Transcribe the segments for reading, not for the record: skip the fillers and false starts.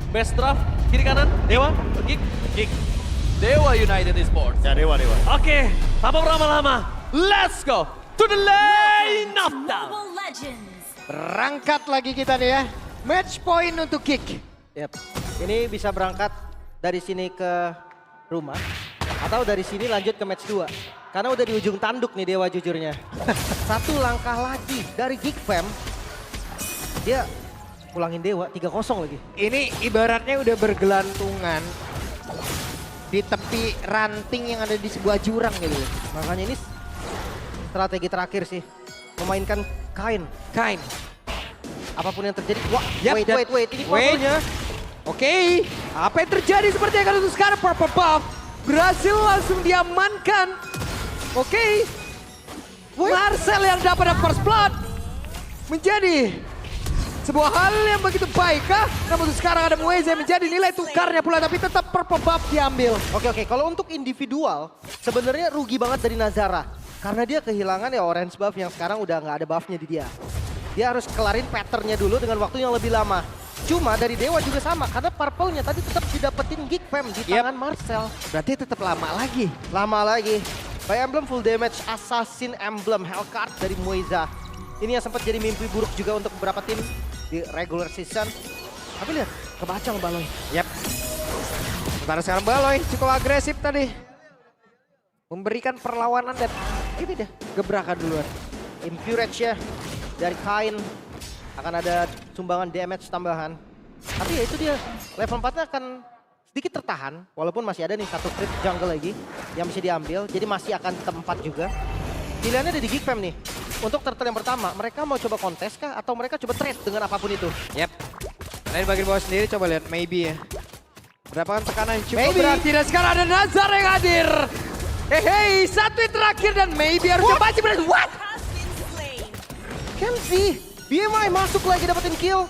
best draft, kiri kanan, Dewa, Geek, Geek. Dewa United Esports. Ya Dewa. Oke, tanpa berlama-lama, let's go to the lane of down. Mobile Legends. Berangkat lagi kita nih ya. Match point untuk Kick. Yap. Ini bisa berangkat dari sini ke rumah atau dari sini lanjut ke match 2. Karena udah di ujung tanduk nih Dewa jujurnya. Satu langkah lagi dari Geek Fam. Dia pulangin Dewa 3-0 lagi. Ini ibaratnya udah bergelantungan di tepi ranting yang ada di sebuah jurang gitu. Makanya ini strategi terakhir sih. Memainkan Kain. Apapun yang terjadi. Wah, Yap, wait. Ini purple-nya. Oke, apa yang terjadi seperti yang kalian lihat sekarang? Purple Buff berhasil langsung diamankan. Oke, Marcel yang dapat first blood menjadi sebuah hal yang begitu baik kah? Namun sekarang ada Mueze yang menjadi nilai tukarnya pula, tapi tetap Purple Buff diambil. Oke. Kalau untuk individual, sebenarnya rugi banget dari Nazara. Karena dia kehilangan ya orange buff yang sekarang udah nggak ada buffnya di dia. Dia harus kelarin patternnya dulu dengan waktu yang lebih lama. Cuma dari Dewa juga sama, karena purple-nya tadi tetap didapetin Geek Fam di tangan Marcel. Berarti tetap lama lagi. Lama lagi. By Emblem full damage Assassin Emblem Hellcard dari Mueza. Ini yang sempat jadi mimpi buruk juga untuk beberapa tim di regular season. Tapi lihat, kebaca Baloy. Yap. Sementara sekarang Baloy cukup agresif tadi. Memberikan perlawanan dan ini deh, gebrakan duluan. Impurage ya dari Kain. Akan ada sumbangan damage tambahan. Tapi ya itu dia, level 4-nya akan sedikit tertahan. Walaupun masih ada nih satu crit jungle lagi yang bisa diambil. Jadi masih akan tempat juga. Pilihannya ada di Geek Fam nih. Untuk turtle yang pertama, mereka mau coba kontes kah? Atau mereka coba trade dengan apapun itu? Yap. Nah, di bagian bawah sendiri coba lihat maybe ya. Mendapatkan tekanan cukup Maybe. berarti dan sekarang ada Nazar yang hadir. Hei, satu yang terakhir dan maybe harus coba berarti. What? Has been slain. Kenzie, BMI masuk lagi dapetin kill.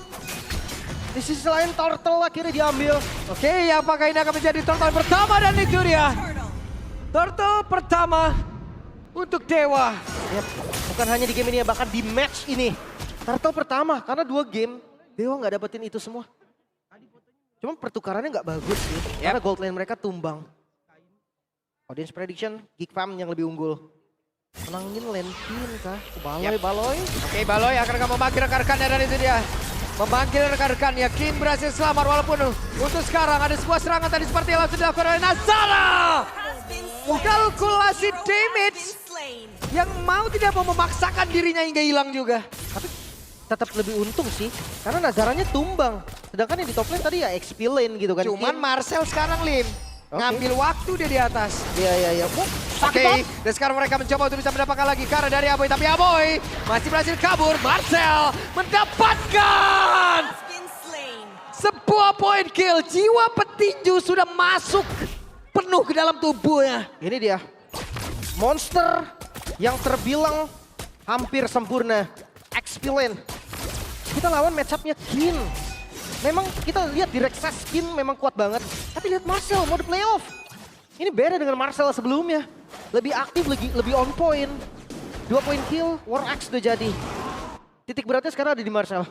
Di sisi lain turtle akhirnya diambil. Oke, apakah ini akan menjadi turtle pertama dan itu dia. Turtle pertama untuk Dewa. Yap, bukan hanya di game ini ya, bahkan di match ini. Turtle pertama, karena 2 game, Dewa nggak dapetin itu semua. Cuma pertukarannya nggak bagus sih, karena gold lane mereka tumbang. Audience prediction, Geek Fam yang lebih unggul. Menangin lane pin kah? Baloy. Oke, Baloy akan memanggil rekan-rekannya dan itu dia. Memanggil rekan-rekannya, Kim berhasil selamat walaupun untuk sekarang ada sebuah serangan tadi seperti yang langsung dilakukan oleh Nazara. Has been slain. Kalkulasi Has damage been slain. yang mau tidak mau memaksakan dirinya hingga hilang juga. Tapi tetap lebih untung sih, karena Nazaranya tumbang. Sedangkan yang di top lane tadi ya XP lane gitu kan. Cuman Kim. Marcel sekarang Lim ngambil waktu dia di atas. Iya. Oke, dan sekarang mereka mencoba untuk bisa mendapatkan lagi karena dari Aboy. Tapi Aboy masih berhasil kabur. Marcel mendapatkan Has been slain. sebuah poin kill. Jiwa petinju sudah masuk penuh ke dalam tubuhnya. Ini dia, monster yang terbilang hampir sempurna. XP lane. Kita lawan matchup-nya Kin. Memang kita lihat di Rexas Kin memang kuat banget. Tapi lihat Marcel mode playoff. Ini beda dengan Marcel sebelumnya. Lebih aktif, lebih on point. 2 poin kill, War Axe udah jadi. Titik beratnya sekarang ada di Marcel.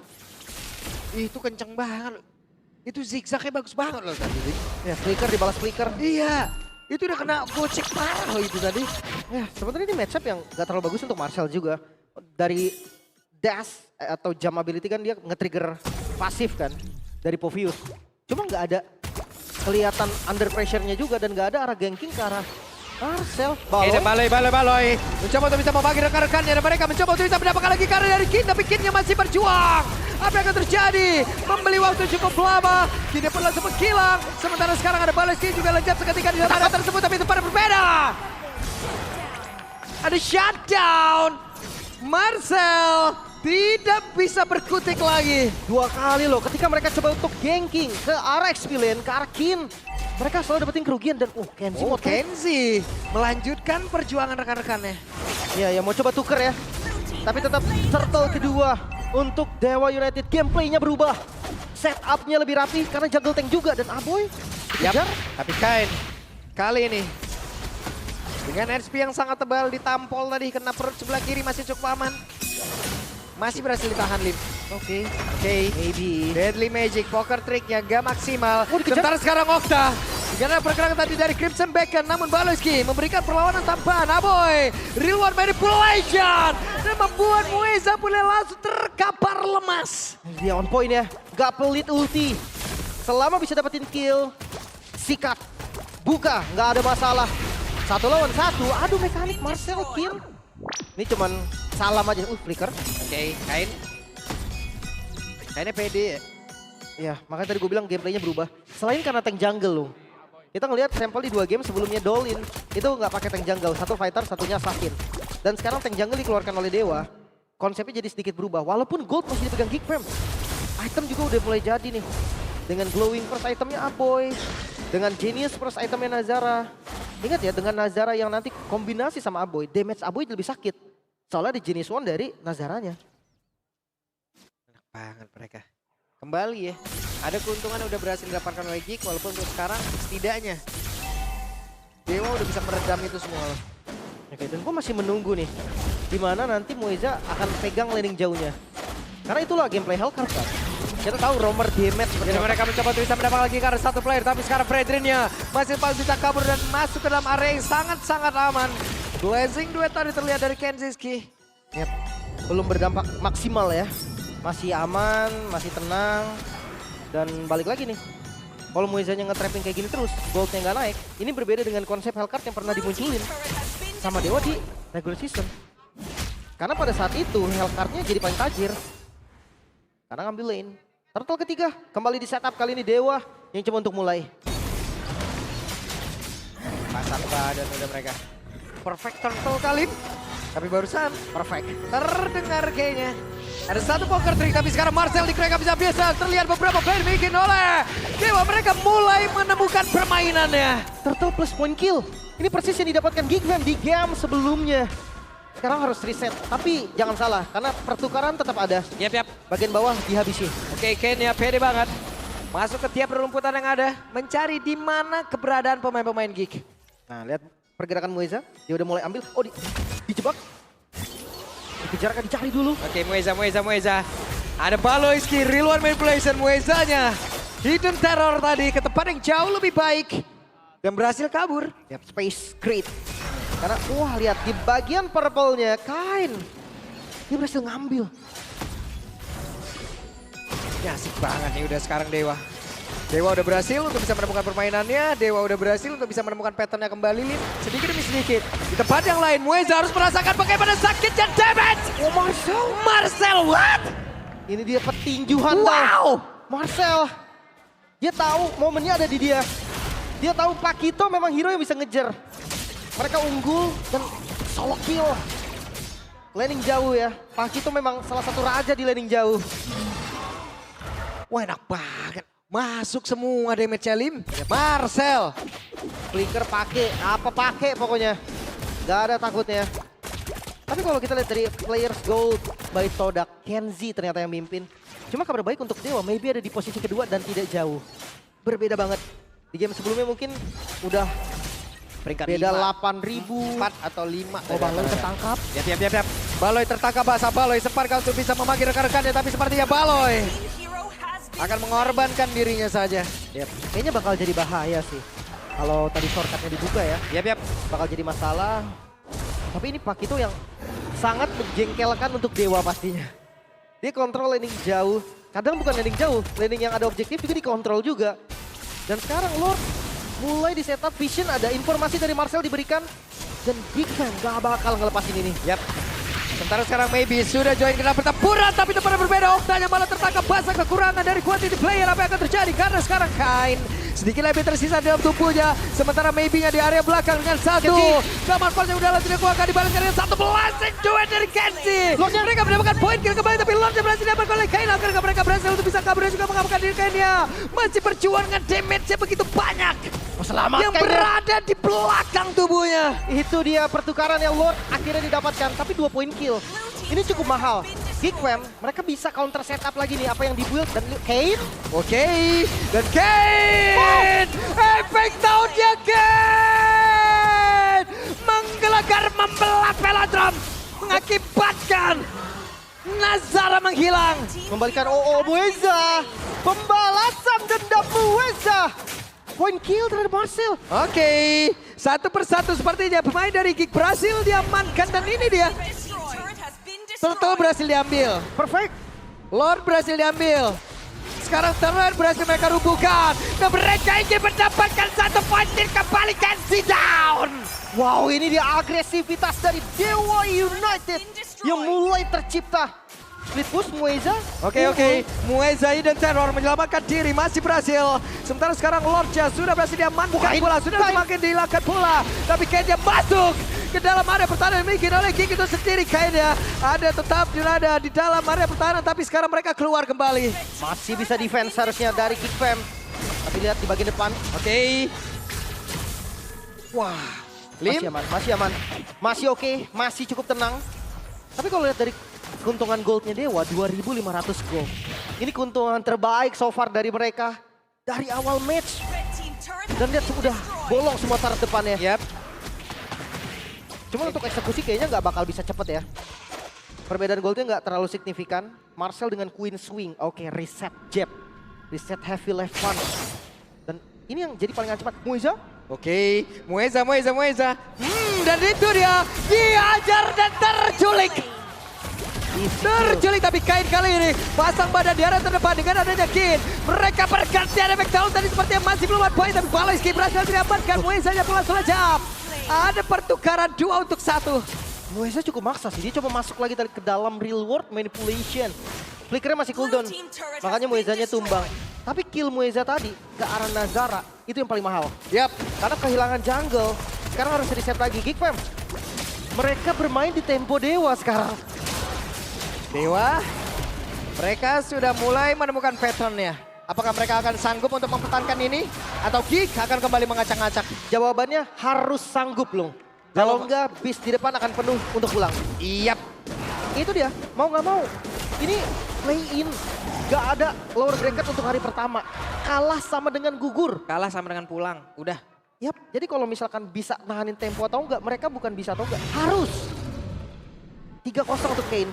Itu kenceng banget. Itu zigzagnya bagus banget loh tadi. Ya, flicker dibalas flicker. Iya, itu udah kena gocek parah loh itu tadi. Ya, sebenarnya ini matchup yang gak terlalu bagus untuk Marcel juga. Dari dash atau jump ability kan dia nge-trigger pasif kan dari Povius. Cuma nggak ada kelihatan under pressure-nya juga dan nggak ada arah ganking ke arah Marcel. Baloy. Mencoba untuk bisa memanggil rekan-rekannya dan mereka mencoba untuk bisa mendapatkan lagi karya dari Kin. Tapi Kinnya masih berjuang. Apa yang akan terjadi? Membeli waktu cukup lama. Tidak perlu langsung menghilang. Sementara sekarang ada Baloy Kin juga lenyap seketika di dalam area tersebut. Tapi itu pada berbeda. Ada shutdown. Marcel tidak bisa berkutik lagi. 2 kali loh ketika mereka coba untuk ganking ke arah XP lane, ke arah Kin. Mereka selalu dapetin kerugian dan Kenzie mau trade. Kenzie melanjutkan perjuangan rekan-rekannya. Ya mau coba tuker ya. Tapi tetap turtle kedua untuk Dewa United. Gameplaynya berubah. Setupnya lebih rapi karena jungle tank juga. Dan Aboy dikejar. Tapi Kain kali ini dengan HP yang sangat tebal ditampol tadi kena perut sebelah kiri masih cukup aman. Masih berhasil ditahan Lim. Oke. Maybe. Deadly Magic, poker tricknya gak maksimal. Oh, dikejar. Sementara sekarang Okta. Karena pergerakan tadi dari Crimson Beacon, namun Baloyski memberikan perlawanan tambahan. Aboy, real one manipulation. Dan membuat Mueza boleh langsung terkapar lemas. Dia on point ya. Gak pelit ulti. Selama bisa dapetin kill, sikat, buka, nggak ada masalah. 1 lawan 1, aduh mekanik Marcel kill. Ini cuman salam aja, flicker. Oke, Kain. Kainnya pede ya. Ya, makanya tadi gue bilang gameplaynya berubah. Selain karena tank jungle loh. Kita ngelihat sampel di 2 game sebelumnya Dolin. Itu nggak pakai tank jungle, satu fighter, satunya assassin. Dan sekarang tank jungle dikeluarkan oleh Dewa. Konsepnya jadi sedikit berubah, walaupun gold masih dipegang Geekfam. Item juga udah mulai jadi nih. Dengan glowing first itemnya Aboy. Dengan genius first itemnya Nazara. Ingat ya, dengan Nazara yang nanti kombinasi sama Aboy, damage Aboy lebih sakit. Soalnya di genius one dari Nazaranya. Enak banget mereka. Kembali ya, ada keuntungan udah berhasil didapatkan oleh Geek, walaupun untuk sekarang setidaknya Dewa udah bisa meredam itu semua. Oke, dan gue masih menunggu nih. Dimana nanti Mueza akan pegang laning jauhnya. Karena itulah gameplay Hellcat kan. Kita tahu roamer damage seperti Jadi mereka mencoba untuk bisa mendapat lagi karena satu player, tapi sekarang Fredrinnya masih bisa kabur dan masuk ke dalam area yang sangat-sangat aman. Blazing duet tadi terlihat dari Kenziski. Yep. Belum berdampak maksimal ya. Masih aman, masih tenang. Dan balik lagi nih. Kalau Muezanya nge-trapping kayak gini terus, goldnya nggak naik. Ini berbeda dengan konsep Hellcat yang pernah dimunculin sama Dewa di regular season. Karena pada saat itu Hellcat-nya jadi paling tajir. Karena ngambil lane. Turtle ketiga, kembali di setup kali ini Dewa yang coba untuk mulai. Pasang badan udah mereka. Perfect turtle kali. Tapi barusan Perfect. terdengar kayaknya. Ada satu poker trick, tapi sekarang Marcel di crack bisa terlihat beberapa player bikin oleh Dewa. Mereka mulai menemukan permainannya. Turtle plus point kill. Ini persis yang didapatkan Geekfam di game sebelumnya. Sekarang harus reset, tapi jangan salah karena pertukaran tetap ada. Yap. Bagian bawah dihabisi. Oke, Ken ya pede banget. Masuk ke tiap rerumputan yang ada, mencari di mana keberadaan pemain-pemain Geek. Nah, lihat pergerakan Mueza, dia udah mulai ambil. Oh, dijebak. Dikejar, akan dicari dulu. Oke, Mueza. Ada Baloyski, real one manipulation Muezanya. Hidden terror tadi ke tempat yang jauh lebih baik. Dan berhasil kabur. Yap, space great. Karena, wah lihat di bagian purple-nya, Kain. Dia berhasil ngambil. Ya asik banget nih udah sekarang Dewa. Dewa udah berhasil untuk bisa menemukan permainannya. Dewa udah berhasil untuk bisa menemukan patternnya kembali. Sedikit demi sedikit. Di tempat yang lain, Mueza harus merasakan bagaimana sakitnya damage. Oh, Marcel, what? Ini dia petinjuhan. Wow. Marcel. Dia tahu momennya ada di dia. Dia tahu Pakito memang hero yang bisa ngejar. Mereka unggul dan solo kill. Laning jauh ya. Pakito memang salah satu raja di laning jauh. Wah enak banget. Masuk semua damage-nya Lim. Marcel. Flicker pakai, apa pakai pokoknya. Gak ada takutnya. Tapi kalau kita lihat dari players gold by Todak, Kenzie ternyata yang mimpin. Cuma kabar baik untuk Dewa, maybe ada di posisi kedua dan tidak jauh. Berbeda banget. Di game sebelumnya mungkin udah Peringkat beda 8.000. 4 atau 5. Oh, Baloy tertangkap. Yap. Baloy tertangkap bahasa Baloy. Sempat untuk bisa memanggil rekan-rekannya, tapi sepertinya Baloy Hero has been akan mengorbankan dirinya saja. Yep. Kayaknya bakal jadi bahaya sih. Kalau tadi shortcutnya dibuka ya. Yap. Bakal jadi masalah. Tapi ini Pakito yang sangat menjengkelkan untuk Dewa pastinya. Dia kontrol laning jauh. Kadang bukan laning jauh, laning yang ada objektif juga dikontrol juga. Dan sekarang Lord mulai di setup vision, ada informasi dari Marcel diberikan. Dan Geekfam gak bakal ngelepasin ini. Yap. Sementara sekarang maybe sudah join ke dalam pertempuran, tapi tempatnya berbeda. Oktanya malah tertangkap basah kekurangan dari quantity player. Apa yang akan terjadi? Karena sekarang Kain sedikit lebih tersisa dalam tubuhnya. Sementara maybe-nya di area belakang dengan satu. Kamar Force udah tidak kuat, akan dibalaskan dengan satu blazing duet dari Kenzie. Mereka mendapatkan poin kill kembali, tapi Lordnya berhasil didapatkan oleh Kain. Akhirnya mereka berhasil untuk bisa kabur dan juga mengamankan diri Kainnya. Masih berjuang dengan damage-nya begitu banyak. Yang berada di belakang tubuhnya. Itu dia pertukaran yang Lord akhirnya didapatkan, tapi 2 poin kill. Ini cukup mahal. Geekfam, mereka bisa counter setup lagi nih apa yang dibuild dan Kain. Oke, dan Kain! Efek taunnya Kain! Menggelegar membelah Velodrome, mengakibatkan Nazara menghilang. Membalikan Mueza. Pembalasan dendam Mueza. Point kill terhadap Marcel. Oke, satu persatu sepertinya pemain dari Geek berhasil diamankan dan ini dia. Turret has been Turtle destroyed. berhasil diambil. Perfect. Lord berhasil diambil. Sekarang turret berhasil mereka rubuhkan. Dan mereka ingin mendapatkan satu poin kill kembali. Kenzie down. Wow, ini dia agresivitas dari Dewa United yang mulai tercipta. Split push Mueza. Oke. Mueza dan Terror menyelamatkan diri, masih berhasil. Sementara sekarang Lordnya sudah berhasil diamankan pula, sudah semakin dihilangkan pula. Tapi kayaknya masuk ke dalam area pertahanan dimiliki oleh Geek itu sendiri kayaknya. Ada tetap ada di dalam area pertahanan, tapi sekarang mereka keluar kembali. Masih bisa defense harusnya dari Geek Fam. Tapi lihat di bagian depan. Oke. Wah. Lim? Masih aman, masih aman. Masih oke, masih cukup tenang. Tapi kalau lihat dari keuntungan goldnya Dewa, 2.500 gold. Ini keuntungan terbaik so far dari mereka. Dari awal match. Red team turret has Dan lihat been udah destroyed. bolong semua turret depannya. Yap. Cuma untuk eksekusi kayaknya nggak bakal bisa cepet ya. Perbedaan goldnya nggak terlalu signifikan. Marcel dengan Queen Swing. Oke, reset jab. Reset heavy left punch. Dan ini yang jadi paling cepat. Mueza. Oke, Mueza. Dan itu dia diajar dan terculik. Terculik tapi Kain kali ini pasang badan di area terdepan dengan adanya Kin. Mereka bergantian efek down tadi sepertinya masih belum ada poin tapi Balai Kin berhasil diamankan. Muezanya pula selejap. Ada pertukaran 2 untuk 1. Mueza cukup maksa sih. Dia coba masuk lagi ke dalam real world manipulation. Flickernya masih cooldown. Makanya Muezanya tumbang. Tapi kill Mueza tadi ke arah Nazara itu yang paling mahal. Yap. Karena kehilangan jungle. Sekarang harus reset lagi. Geek Fam. Mereka bermain di tempo Dewa sekarang. Dewa, mereka sudah mulai menemukan patternnya. Apakah mereka akan sanggup untuk mempertahankan ini? Atau Geek akan kembali mengacak-ngacak? Jawabannya harus sanggup loh. Kalau enggak, bis di depan akan penuh untuk pulang. Iyap. Itu dia, mau nggak mau. Ini play in. Gak ada lower bracket untuk hari pertama. Kalah sama dengan gugur. Kalah sama dengan pulang, udah. Yap, jadi kalau misalkan bisa nahanin tempo atau enggak, mereka bukan bisa atau enggak. Harus. 3-0 untuk Kain.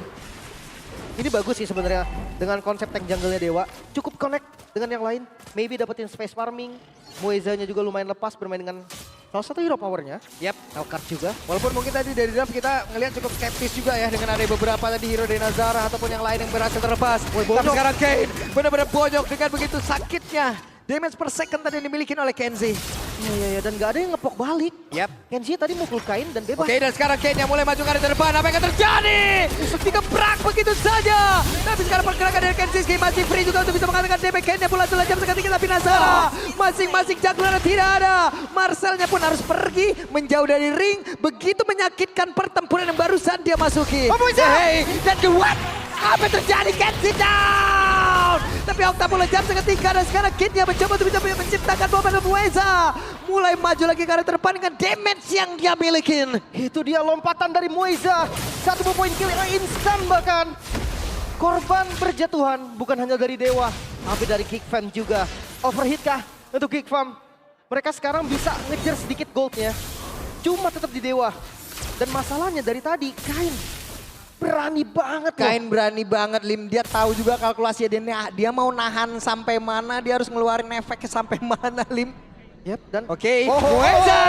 Ini bagus sih sebenarnya dengan konsep tank jungle-nya Dewa. Cukup connect dengan yang lain. Maybe dapetin space farming. Muezanya juga lumayan lepas bermain dengan salah satu hero powernya. Yap. Elkart juga. Walaupun mungkin tadi dari dalam kita ngelihat cukup skeptis juga ya dengan ada beberapa tadi hero dari Nazara ataupun yang lain yang berhasil terlepas. Tapi sekarang Kain benar-benar bonyok dengan begitu sakitnya. Damage per second tadi yang dimiliki oleh Kenzie. Iya, dan gak ada yang ngepok balik. Yap. Kenzie tadi mukul Kain dan bebas. Oke, dan sekarang Kain yang mulai maju ke arah depan. Apa yang akan terjadi? Dikebrak begitu saja. Tapi sekarang pergerakan dari Kenzie masih free juga untuk bisa mengatakan damage. Kainnya pula selajam seketika tapi Nazara. Masing-masing jungler tidak ada. Marcelnya pun harus pergi menjauh dari ring. Begitu menyakitkan pertempuran yang barusan dia masuki. Hey, dan what? Apa yang terjadi? Kenzie down. Tapi Okta mulai jam seketika dan sekarang Kidnya mencoba untuk bisa menciptakan momen Mueza. Mulai maju lagi ke arah depan dengan damage yang dia miliki. Itu dia lompatan dari Mueza. 1 poin kill yang instan bahkan. Korban berjatuhan bukan hanya dari Dewa, tapi dari Geek Fam juga. Overhit kah untuk Geek Fam? Mereka sekarang bisa ngejar sedikit goldnya. Cuma tetap di Dewa. Dan masalahnya dari tadi Kain berani banget loh. Kain berani banget Lim, dia tahu juga kalkulasinya dia mau nahan sampai mana, dia harus ngeluarin efeknya sampai mana Lim. Yep, dan Oke, Mueza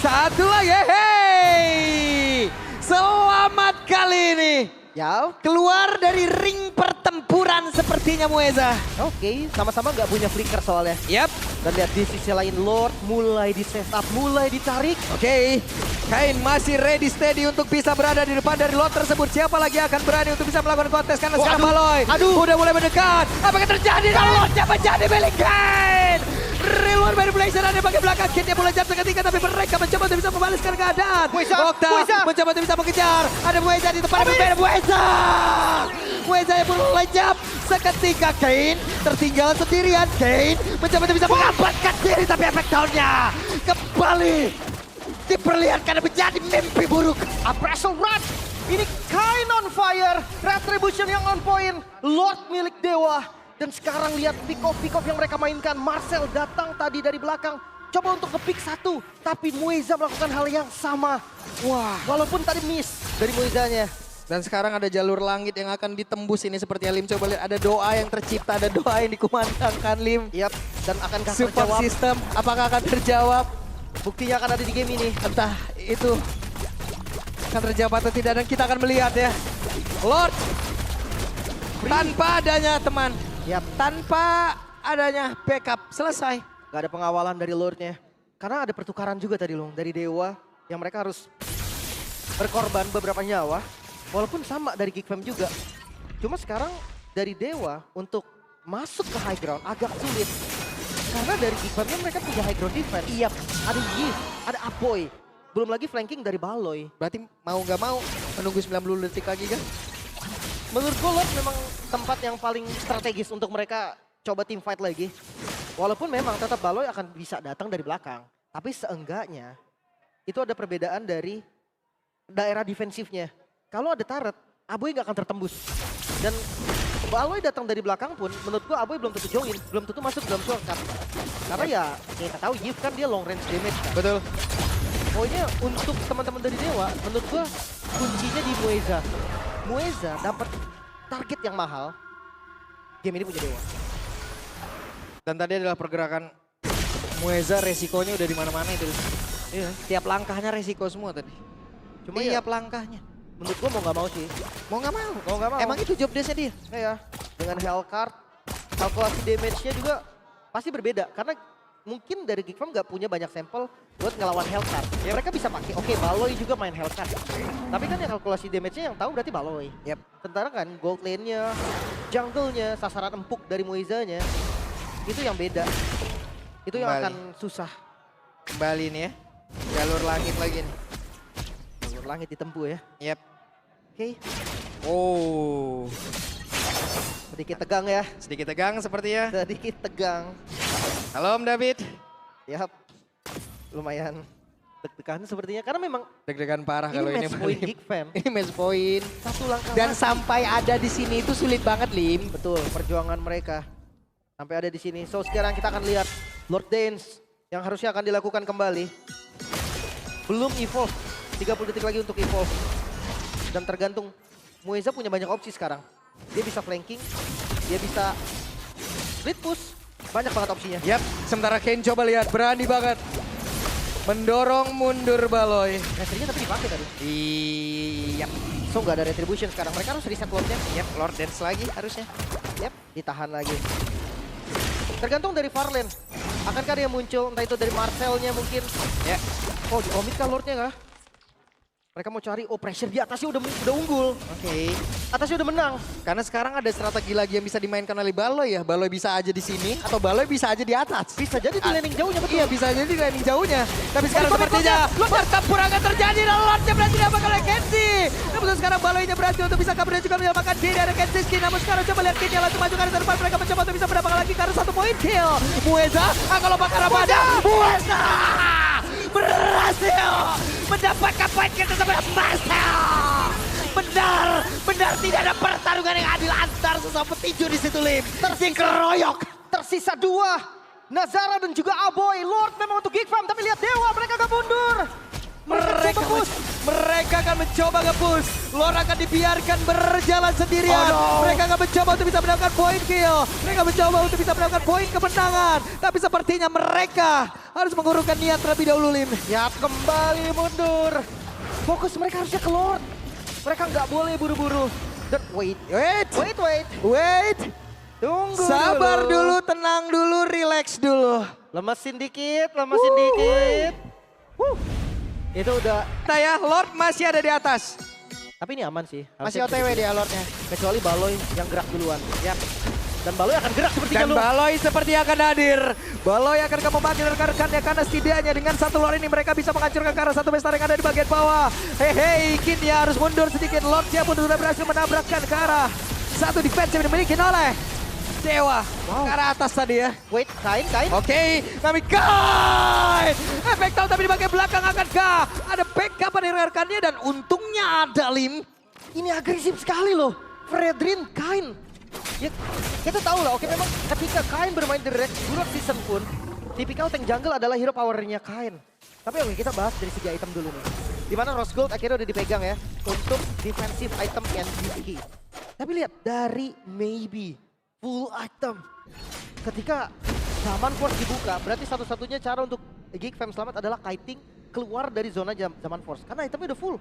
satu lagi, hey, selamat kali ini. ya, Keluar dari ring pertempuran sepertinya Mueza. oke, sama-sama nggak punya flicker soalnya. Yap. Dan lihat di sisi lain Lord mulai di setup, mulai ditarik. Oke, Kain masih ready steady untuk bisa berada di depan dari lot tersebut. Siapa lagi akan berani untuk bisa melakukan kontes karena sekarang Baloy udah mulai mendekat. Apa yang terjadi? Lotnya menjadi milik Kain. Real World Manipulation ada bagian belakang. Kidnya mulai jam seketika tapi mereka mencoba untuk bisa membalaskan keadaan. Okta mencoba untuk bisa mengejar. Ada Mueza di depan yang berbeda. Mueza yang mulai jam seketika. Kain tertinggal sendirian. Kain mencoba untuk bisa mengamankan diri tapi efek down-nya kembali diperlihatkan menjadi mimpi buruk. Appraisal Run. Ini Kain on fire. Retribution yang on point. Lord milik Dewa. Dan sekarang lihat pick-off yang mereka mainkan. Marcel datang tadi dari belakang. Coba untuk nge-pick 1. Tapi Mueza melakukan hal yang sama. Wah, walaupun tadi miss dari Muezanya. Dan sekarang ada jalur langit yang akan ditembus ini seperti Lim. Coba lihat ada doa yang tercipta, ada doa yang dikumandangkan Lim. Yap, dan akankah Support terjawab? system apakah akan terjawab? Buktinya akan ada di game ini. Entah itu akan terjawab atau tidak dan kita akan melihat ya. Lord tanpa adanya teman, Yap, tanpa adanya backup selesai. gak ada pengawalan dari Lordnya. Karena ada pertukaran juga tadi Lung, dari Dewa yang mereka harus berkorban beberapa nyawa. Walaupun sama dari Geek Fam juga. Cuma sekarang dari Dewa untuk masuk ke high ground agak sulit. Karena dari Geek Fam mereka punya high ground defense. Iya, ada Yves, ada Apoy. Belum lagi flanking dari Baloy. Berarti mau nggak mau menunggu 90 detik lagi kan? Menurut gue Lord memang tempat yang paling strategis untuk mereka coba team fight lagi. Walaupun memang tetap Baloy akan bisa datang dari belakang. Tapi seenggaknya itu ada perbedaan dari daerah defensifnya. Kalau ada turret, Aboy nggak akan tertembus. Dan Baloy datang dari belakang pun menurut gua Aboy belum tentu join. Belum tentu masuk dalam shortcut. Karena ya kita tahu Yves kan dia long range damage kan. Betul. Pokoknya untuk teman-teman dari Dewa, menurut gua kuncinya di Mueza. Mueza dapat target yang mahal. Game ini punya Dewa. Dan tadi adalah pergerakan Mueza, resikonya udah di mana-mana itu. Iya. Tiap langkahnya resiko semua tadi. Cuma Tiap ya langkahnya. menurut gua mau nggak mau sih. Mau nggak mau. Mau nggak mau. Emang itu job desk-nya dia. Ya, dengan Hellcard, kalkulasi damage-nya juga pasti berbeda. Karena mungkin dari Geek Fam nggak punya banyak sampel buat ngelawan Hellcard. Ya mereka bisa pakai, oke Baloy juga main Hellcard. Tapi kan yang kalkulasi damage-nya yang tahu berarti Baloy. Yap. Sementara kan gold lane-nya, jungle-nya, sasaran empuk dari Moiza-nya, itu yang beda. Itu yang Kembali. akan susah. Kembali nih ya. Jalur langit lagi nih. Jalur langit ditempuh ya. Yap. Oke, Oh. sedikit tegang ya. Sedikit tegang sepertinya. Sedikit tegang. Halo Om David. Yap, lumayan deg-degan sepertinya. Karena memang Deg-degan parah ini kalau ini. match point Lim. Geek Fam. Ini match point. Satu langkah Dan maju. sampai ada di sini itu sulit banget Lim. Betul, perjuangan mereka sampai ada di sini. So sekarang kita akan lihat Lord Dance yang harusnya akan dilakukan kembali. Belum evolve, 30 detik lagi untuk evolve. Dan tergantung, Mueza punya banyak opsi sekarang. Dia bisa flanking, dia bisa split push, banyak banget opsinya. Yap, sementara Kane coba lihat, berani banget. Mendorong mundur Baloy. Retrinya tapi dipakai tadi. Iya. So nggak ada retribution sekarang, mereka harus reset Lordnya. Yap, Lord Dance lagi harusnya. Yap, ditahan lagi. Tergantung dari Farlane. Akankah dia muncul, entah itu dari Marcelnya mungkin. Ya. Oh, di omit kah Lordnya kah? Mereka mau cari, oh pressure di atasnya udah unggul. Oke. Atasnya udah menang. Karena sekarang ada strategi lagi yang bisa dimainkan oleh Baloy ya. Baloy bisa aja di sini atau Baloy bisa aja di atas. Bisa jadi di landing jauhnya betul. Iya, bisa jadi di landing jauhnya. Tapi sekarang Komik sepertinya Lordnya. pertempuran terjadi dan Lordnya berhasil didapatkan oleh Kenzie. Namun sekarang Baloynya berhasil untuk bisa kabur dan juga menyelamatkan diri dari Kenzie. Namun sekarang coba lihat Kenya langsung maju ke arah depan. Mereka mencoba untuk bisa mendapatkan lagi karena 1 poin kill. Mueza akan lompat ke arah badan. Mueza berhasil mendapatkan poin kill tersebut. Marcel. Benar tidak ada pertarungan yang adil antar sesama petinju di situ Lim. Dikeroyok. Tersisa 2. Nazara dan juga Aboy. Lord memang untuk Geek Fam, tapi lihat Dewa mereka gak mundur. Mereka akan mencoba nge-push. Lord akan dibiarkan berjalan sendirian. Oh, no. Mereka akan mencoba untuk bisa mendapatkan poin kill. Mereka mencoba untuk bisa mendapatkan poin kemenangan. Tapi sepertinya mereka harus mengurungkan niat terlebih dahulu Lim. Ya kembali mundur. Fokus mereka harusnya ke Lord. Mereka nggak boleh buru-buru. Dan wait. Tunggu Sabar dulu, tenang dulu, relax dulu. Lemesin dikit. Itu udah. Nah ya, Lord masih ada di atas. Tapi ini aman sih. Masih Harusnya OTW bisa dia Lordnya. kecuali Baloy yang gerak duluan. Ya. Dan Baloy akan gerak seperti Dan jalur. Baloy seperti akan hadir. Baloy akan memanggil rekan-rekannya karena setidaknya dengan satu Lord ini mereka bisa menghancurkan ke arah satu besar yang ada di bagian bawah. Hei, Kinya harus mundur sedikit. Lordnya pun sudah berhasil menabrakkan ke arah satu defense yang dimiliki oleh Dewa. Wow. Ke arah atas tadi ya. Wait, kain. Oke, kami kain. Efek tahu tapi di bagian belakang akankah ada backup dari rekannya dan untungnya ada Lim. Ini agresif sekali loh. Fredrin, kain. Ya, kita tahu lah, oke memang ketika Kain bermain di Durok Season pun, tipikal tank jungle adalah hero powernya Kain. Tapi oke, kita bahas dari segi item dulu nih. Dimana Rose Gold akhirnya udah dipegang ya. untuk defensive item NGK. Tapi lihat dari maybe full item. Ketika zaman force dibuka, berarti satu-satunya cara untuk Geek Fam selamat adalah kiting keluar dari zona zaman force. Karena itemnya udah full.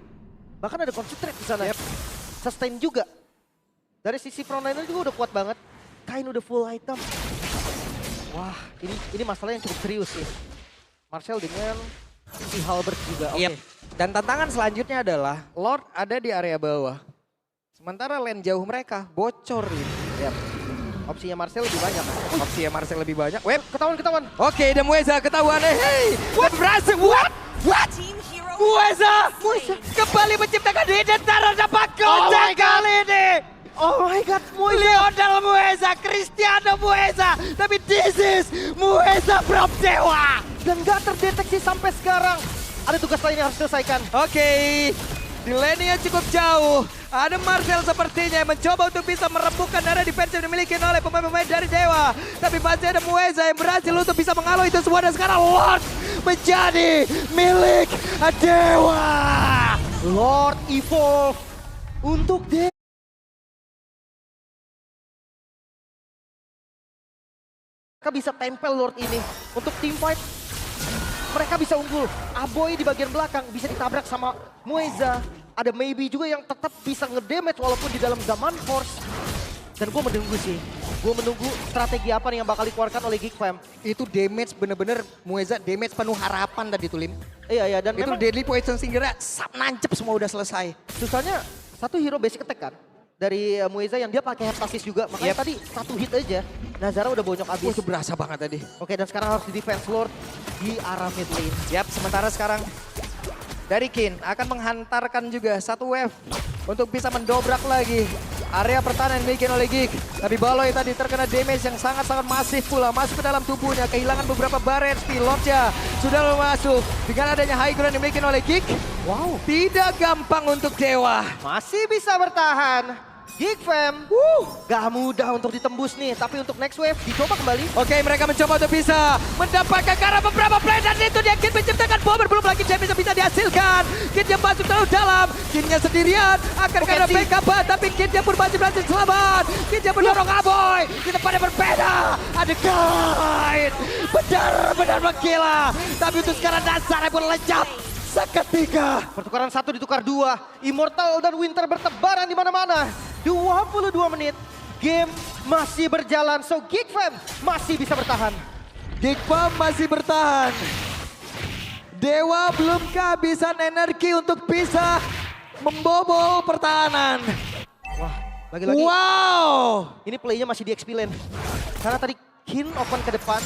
Bahkan ada concentrate di sana. Sustain juga. Dari sisi frontliner juga udah kuat banget. Kain udah full item. Wah, ini masalah yang cukup serius sih. Marcel dengan si Halbert juga. Oke. Yep. Dan tantangan selanjutnya adalah Lord ada di area bawah. Sementara lane jauh mereka bocor ini. Yep. Opsinya Marcel lebih banyak. Opsinya Marcel lebih banyak. Web. Ketahuan. Oke, dan Mueza ketahuan. Hey, what? Berhasil. What? Team hero Mueza slain. kembali menciptakan identitas dapat kocak kali ini. Oh my god, Lionel Mueza, Cristiano Mueza. Tapi this is Mueza from Dewa. Dan gak terdeteksi sampai sekarang. Ada tugas lain yang harus diselesaikan. Oke, di lane-nya cukup jauh. Ada Marcel sepertinya yang mencoba untuk bisa merembukan area defense yang dimiliki oleh pemain-pemain dari Dewa. Tapi masih ada Mueza yang berhasil untuk bisa mengalau itu semua. Dan sekarang Lord menjadi milik Dewa. Lord Evolve untuk mereka bisa tempel Lord ini untuk team fight. Mereka bisa unggul. Aboy di bagian belakang bisa ditabrak sama Mueza. Ada maybe juga yang tetap bisa ngedamage walaupun di dalam zaman force. Dan gue menunggu sih. Gue menunggu strategi apa nih yang bakal dikeluarkan oleh Geek Fam. Itu damage bener-bener Mueza damage penuh harapan tadi tuh Lim. Iya dan Itu memang deadly poison singernya nancep semua udah selesai. susahnya satu hero basic attack kan. Dari Mueza yang dia pakai heptasis juga. Makanya tadi satu hit aja. Nazara udah bonyok abis. Itu berasa banget tadi. Oke, dan sekarang harus di defense Lord di arah mid lane. Yap, sementara sekarang dari Kin akan menghantarkan juga satu wave untuk bisa mendobrak lagi area pertahanan yang dimiliki oleh Geek. Tapi Baloy tadi terkena damage yang sangat-sangat masif pula. Masuk ke dalam tubuhnya, kehilangan beberapa barret speed. Lordja sudah masuk dengan adanya high ground yang dimiliki oleh Geek. Wow, Tidak gampang untuk Dewa. masih bisa bertahan. Geek Fam, gak mudah untuk ditembus nih. Tapi untuk next wave dicoba kembali. Oke, mereka mencoba untuk bisa mendapatkan karena beberapa play dan itu dia Kid menciptakan bomber. Belum lagi damage yang bisa dihasilkan. Kid yang masuk terlalu dalam. Kidnya sendirian akan kena Kenzie. backup tapi Kidnya pun masih berhasil selamat. Kidnya mendorong Aboy. Di tempat yang berbeda. Ada Guide. Benar-benar menggila. Tapi untuk sekarang Nazara pun lenyap. Seketika. Pertukaran 1 ditukar 2. Immortal dan Winter bertebaran di mana-mana. 22 menit. Game masih berjalan. So Geek Fam masih bisa bertahan. Geek Fam masih bertahan. Dewa belum kehabisan energi untuk bisa membobol pertahanan. Wah, lagi-lagi Wow. ini playnya masih di XP lane. Karena tadi Kin open ke depan.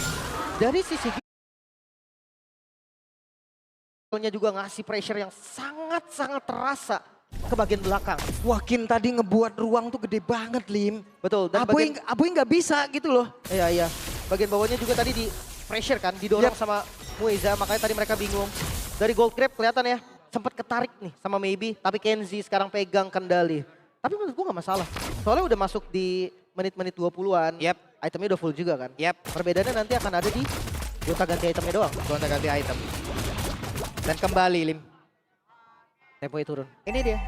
Dari sisi nya juga ngasih pressure yang sangat-sangat terasa ke bagian belakang. Wah, Kin tadi ngebuat ruang tuh gede banget, Lim. Betul. Dan Aboy nggak bisa gitu loh. Iya. Bagian bawahnya juga tadi di pressure kan, didorong sama Mueza, makanya tadi mereka bingung. Dari Gold Grab kelihatan ya, sempat ketarik nih sama Maybe, tapi Kenzie sekarang pegang kendali. Tapi menurut gue gak masalah, soalnya udah masuk di menit-menit 20-an. Itemnya udah full juga kan. Perbedaannya nanti akan ada di gonta ganti itemnya doang. Gonta ganti item. Dan kembali, Lim. Temponya turun. Ini dia.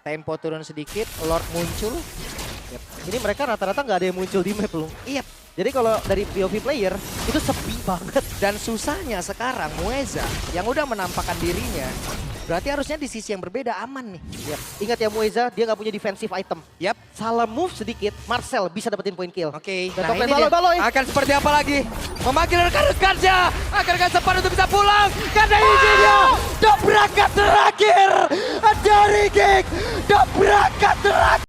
Tempo turun sedikit, Lord muncul. Ini mereka rata-rata gak ada yang muncul di map loh. Iya. Jadi kalau dari POV player, itu sepi banget. Dan susahnya sekarang Mueza yang udah menampakkan dirinya. Berarti harusnya di sisi yang berbeda aman nih. Ingat ya Mueza, dia gak punya defensive item. Salah move sedikit, Marcel bisa dapetin point kill. Oke, Dan nah top lane ini dia. Baloy. Akan seperti apa lagi? Memanggil rekan-rekannya. Akan sempat untuk bisa pulang. Karena ini dia dobrakan terakhir dari Geek. Dobrakan terakhir.